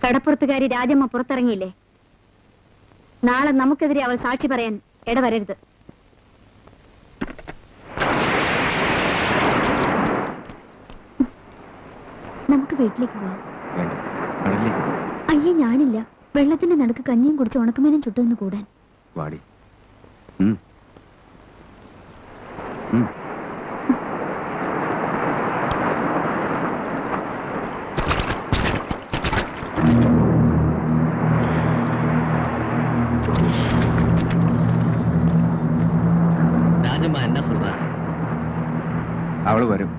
കടപ്പുറത്തുകാരി രാജമ്മ പുറത്തിറങ്ങിയില്ലേ? നാളെ നമുക്കെതിരെ അവൾ സാക്ഷി പറയാൻ ഇടവരരുത്. നമുക്ക് വീട്ടിലേക്ക് പോവാം. അയ്യേ, ഞാനില്ല. വെള്ളത്തിന്റെ നടുക്ക് കഞ്ഞിയും കുടിച്ച് ഉണക്കമേനും ചുട്ടുനിന്ന് കൂടാൻ. രാജമ്മ എന്നാ சொல்றா? അവള് വരും.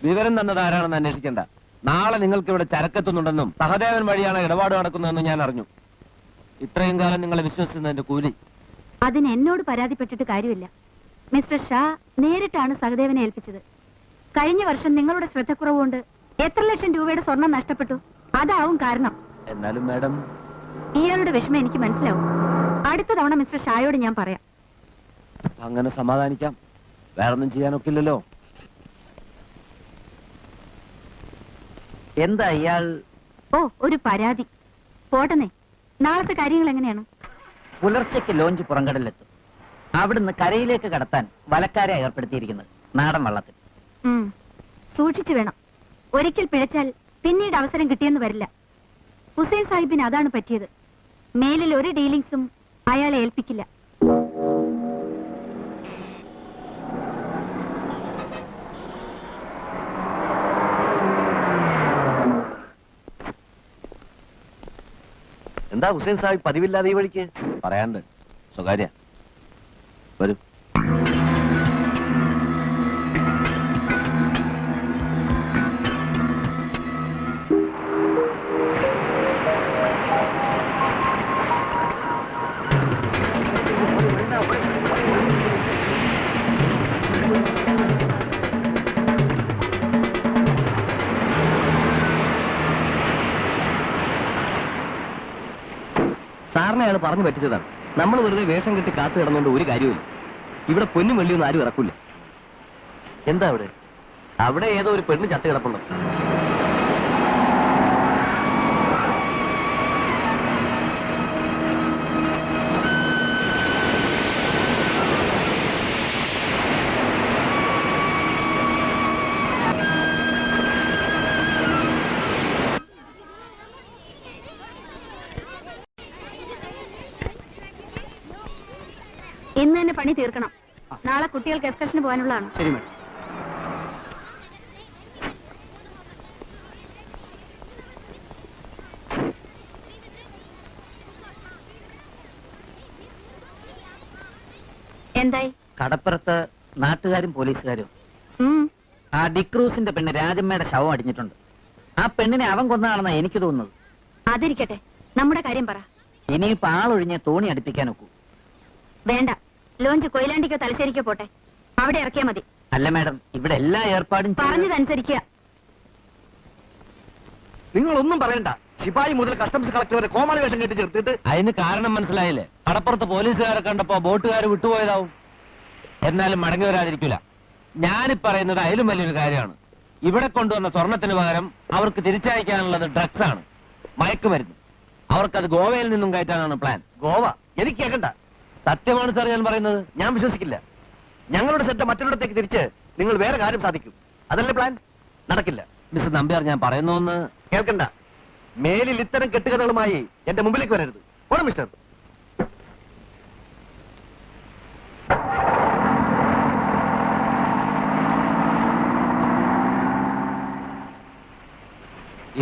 വിവരം തന്നത് ആരാണെന്ന് അന്വേഷിക്കണ്ട. നാളെ നിങ്ങൾക്ക് ഇവിടെ ചരക്കെത്തുന്നുണ്ടെന്നും സഹദേവൻ വഴിയാണ് ഇടപാട് നടക്കുന്നതെന്നും ഞാൻ അറിഞ്ഞു. ഇത്രയും കാലം നിങ്ങളെ വിശ്വസിക്കുന്നതിന്റെ കൂലി. അതിന് എന്നോട് പരാതിപ്പെട്ടിട്ട് കാര്യമില്ല. മിസ്റ്റർ ഷാ നേരിട്ടാണ് സഹദേവനെ ഏൽപ്പിച്ചത്. കഴിഞ്ഞ വർഷം നിങ്ങളുടെ ശ്രദ്ധക്കുറവുകൊണ്ട് എത്ര ലക്ഷം രൂപയുടെ സ്വർണം നഷ്ടപ്പെട്ടു. അതാവും കാരണം. എന്നാലും മാഡം, ഇയാളുടെ വിഷമം എനിക്ക് മനസ്സിലാവും. അടുത്ത തവണ മിസ്റ്റർ ഷായോട് ഞാൻ പറയാം. അങ്ങനെ സമാധാനിക്കാം. വേറൊന്നും ചെയ്യാനൊക്കില്ലല്ലോ. എന്താ ഇയാൾ? ഓ, ഒരു പരാതി. പോട്ടെന്നേ, നാളത്തെ കാര്യങ്ങൾ എങ്ങനെയാണ്? പുലർച്ചയ്ക്ക് ലോഞ്ച് പുറംകടലിലെത്തും. അവിടുന്ന് കരയിലേക്ക് കടത്താൻ വലക്കാരെ ഏർപ്പെടുത്തിയിരിക്കുന്നത് നാടൻ വള്ളത്തിൽ. സൂക്ഷിച്ചു വേണം. ഒരിക്കൽ പിഴച്ചാൽ പിന്നീട് അവസരം കിട്ടിയെന്ന് വരില്ല. ഹുസൈൻ സാഹിബിന് അതാണ് പറ്റിയത്. മേലിൽ ഒരു ഡീലിങ്സും അയാളെ ഏൽപ്പിക്കില്ല. എന്താ ഹുസൈൻ സാഹിബ് പതിവില്ലാതെ ഈ വഴിക്ക്? പറയാണ്ട്, സ്വകാര്യ. വരൂ. സാറിനെ അയാൾ പറഞ്ഞു പറ്റിച്ചതാണ്. നമ്മൾ വെറുതെ വേഷം കെട്ടി കാത്തു കിടന്നുകൊണ്ട് ഒരു കാര്യമില്ല. ഇവിടെ പൊന്നും വെള്ളിയൊന്നും ആരും ഇറക്കില്ല. എന്താ അവിടെ? അവിടെ ഏതോ ഒരു പെണ്ണ് ചത്ത് കിടപ്പുണ്ട്. ഇന്ന് തന്നെ പണി തീർക്കണം. നാളെ കുട്ടികൾക്ക് എക്സ്കർഷന് പോകാനുള്ളതാണ്. ശരി മേഡം. എന്തായി? കടപ്പുറത്ത് നാട്ടുകാരും പോലീസുകാരും ആ ഡിക്രൂസിന്റെ പെണ്ണ് രാജമ്മയുടെ ശവം അടിഞ്ഞിട്ടുണ്ട്. ആ പെണ്ണിനെ അവൻ കൊന്നതാണെന്നാ എനിക്ക് തോന്നുന്നത്. അതിരിക്കട്ടെ, നമ്മുടെ കാര്യം പറ. ഇനിയിപ്പോ ആളൊഴിഞ്ഞ തോണി അടുപ്പിക്കാൻ ഒക്കൂ. വേണ്ട, ലോഞ്ച് കൊയിലാണ്ടിക്കോ തലശ്ശേരിക്കോ പോട്ടെ. അവിടെ ഇറക്കിയാ മതി. അല്ല മാഡം, ഇവിടെ എല്ലാ ഏർപ്പാടും പറഞ്ഞതനുസരിക്കുക. നിങ്ങളൊന്നും പറയണ്ട. ശിപായി മുതൽ കസ്റ്റംസ് കളക്ടർ വരെ കോമാളി വേഷം കെട്ടി ചേർത്തിട്ട്. അതിന് കാരണം മനസ്സിലായില്ലേ? കടപ്പുറത്ത് പോലീസുകാരെ കണ്ടപ്പോ ബോട്ടുകാർ വിട്ടുപോയതാവും. എന്നാലും മടങ്ങി വരാതിരിക്കില്ല. ഞാനിപ്പറയുന്നത് അതിലും വലിയൊരു കാര്യമാണ്. ഇവിടെ കൊണ്ടുവന്ന സ്വർണത്തിന് പകരം അവർക്ക് തിരിച്ചയക്കാനുള്ളത് ഡ്രഗ്സ് ആണ്, മയക്കുമരുന്ന്. അവർക്കത് ഗോവയിൽ നിന്നും കയറ്റാനാണ് പ്ലാൻ. ഗോവ? എനിക്ക് കേൾക്കണ്ട. സത്യമാണ് സാർ ഞാൻ പറയുന്നത്. ഞാൻ വിശ്വസിക്കില്ല. ഞങ്ങളുടെ ശ്രദ്ധ മറ്റൊരിടത്തേക്ക് തിരിച്ച് നിങ്ങൾ വേറെ കാര്യം സാധിക്കും. അതല്ലേ പ്ലാൻ? നടക്കില്ല. മിസ്റ്റർ നമ്പ്യാർ, ഞാൻ പറയുന്നോന്ന് കേൾക്കണ്ട. മേലിൽ ഇത്തരം കെട്ടുകഥകളുമായി എന്റെ മുമ്പിലേക്ക് വരരുത്. ഓണം മിസ്റ്റർ.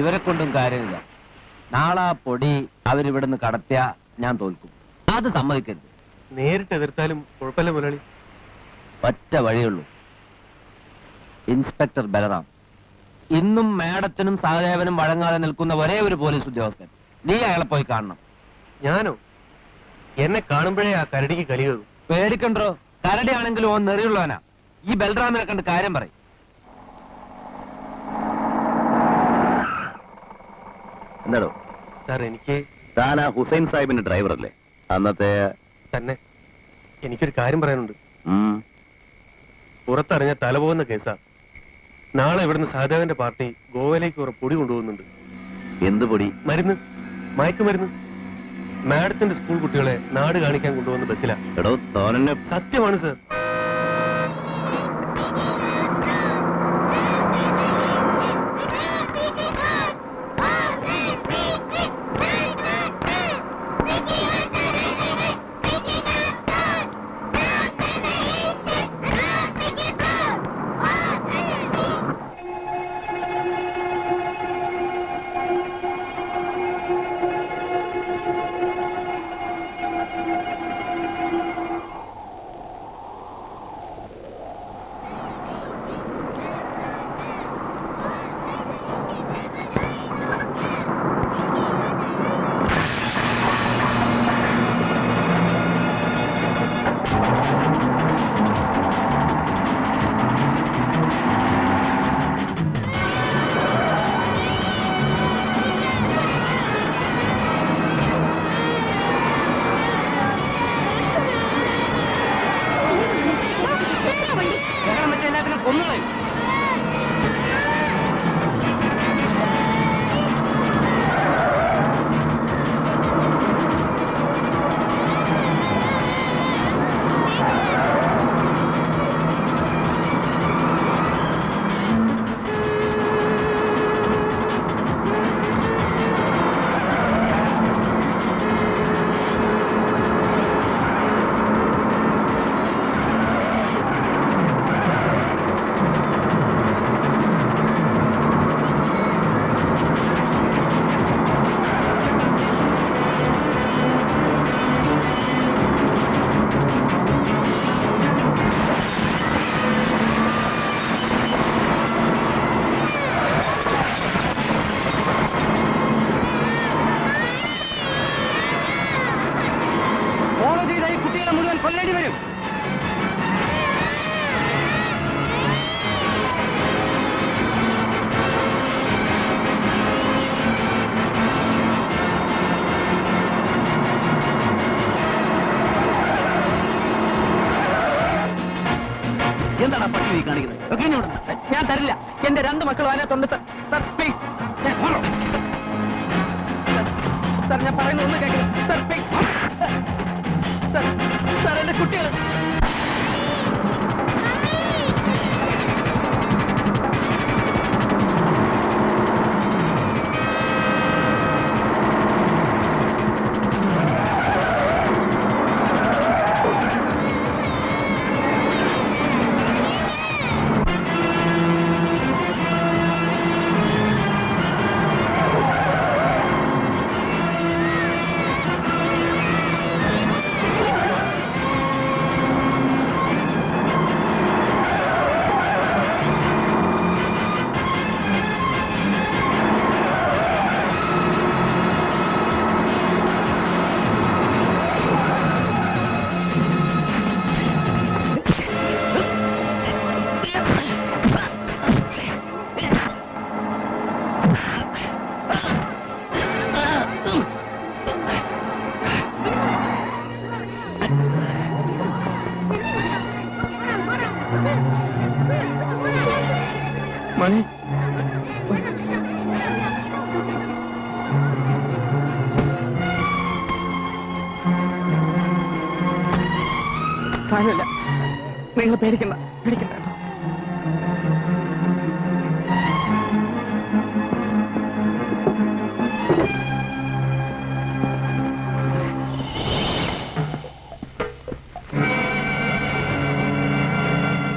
ഇവരെ കൊണ്ടും കാര്യമില്ല. നാളെ പൊടി അവരിവിടുന്ന് കടത്തിയ ഞാൻ തോൽക്കും. അത് സമ്മതിക്കരുത്. നേരിട്ട് എതിർത്താലും കുഴപ്പമില്ല മുരളി. ഒറ്റ വഴിയുള്ളൂ. ഇൻസ്പെക്ടർ ബലറാം. ഇന്നും മാഡത്തിനും സഹദേവനും വഴങ്ങാതെ നിൽക്കുന്ന ഒരേ ഒരു പോലീസ് ഉദ്യോഗസ്ഥൻ. നീ അയാളെ പോയി കാണണം. ഞാനോ? എന്നെ കാണുമ്പോഴേ ആ കരടിക്ക് കലി കയറും. പേടിക്കണ്ടോ? കരടിയാണെങ്കിലും ഓൻ നെറിയുള്ളവനാ. ഈ ബൽറാമിനെ കണ്ട് കാര്യം പറയും. എന്താടോ? സാർ എനിക്ക് താൻ ആ ഹുസൈൻ സാഹിബിന്റെ ഡ്രൈവർ അല്ലേ? അന്നത്തെ തന്നെ എനിക്കൊരു കാര്യം പറയാനുണ്ട്. ഉം. പുറത്തറിഞ്ഞ തലപോകുന്ന കേസാ. നാളെ ഇവിടുന്ന് സഹദേവന്റെ പാർട്ടി ഗോവയിലേക്ക് കുറെ പൊടി കൊണ്ടുപോകുന്നുണ്ട്. എന്ത് പൊടി? മരുന്ന്, മയക്കുമരുന്ന്. മാഡത്തിന്റെ സ്കൂൾ കുട്ടികളെ നാട് കാണിക്കാൻ കൊണ്ടുപോകുന്ന ബസ്സിലാ. എടോ തോരന്റെ സത്യമാണ് സാർ. എന്താണ് പട്ടി നീ കാണിക്കുന്നത്? ഞാൻ തരില്ല. എന്റെ 2 മക്കളും അതിനകത്തുണ്ട് സർ. പ്ലീസ് സർ, ഞാൻ പറയുന്നത് ഒന്ന് കേൾക്കണം സർ. പ്ലീസ് സർ, സർ എന്റെ കുട്ടികൾ. മണി സാരമില്ല, നിങ്ങൾ പേടിക്കണ്ട.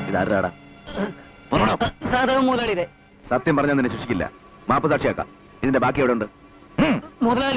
ഇതാരാടാ? സഹദേവൻ മുതലാളിയുടെ. സത്യം പറഞ്ഞാൽ നിന്നെ ശിക്ഷിക്കില്ല, മാപ്പ് സാക്ഷിയാക്കാം. ഇതിന്റെ ബാക്കി എവിടെ ഉണ്ട്? മുതലാളി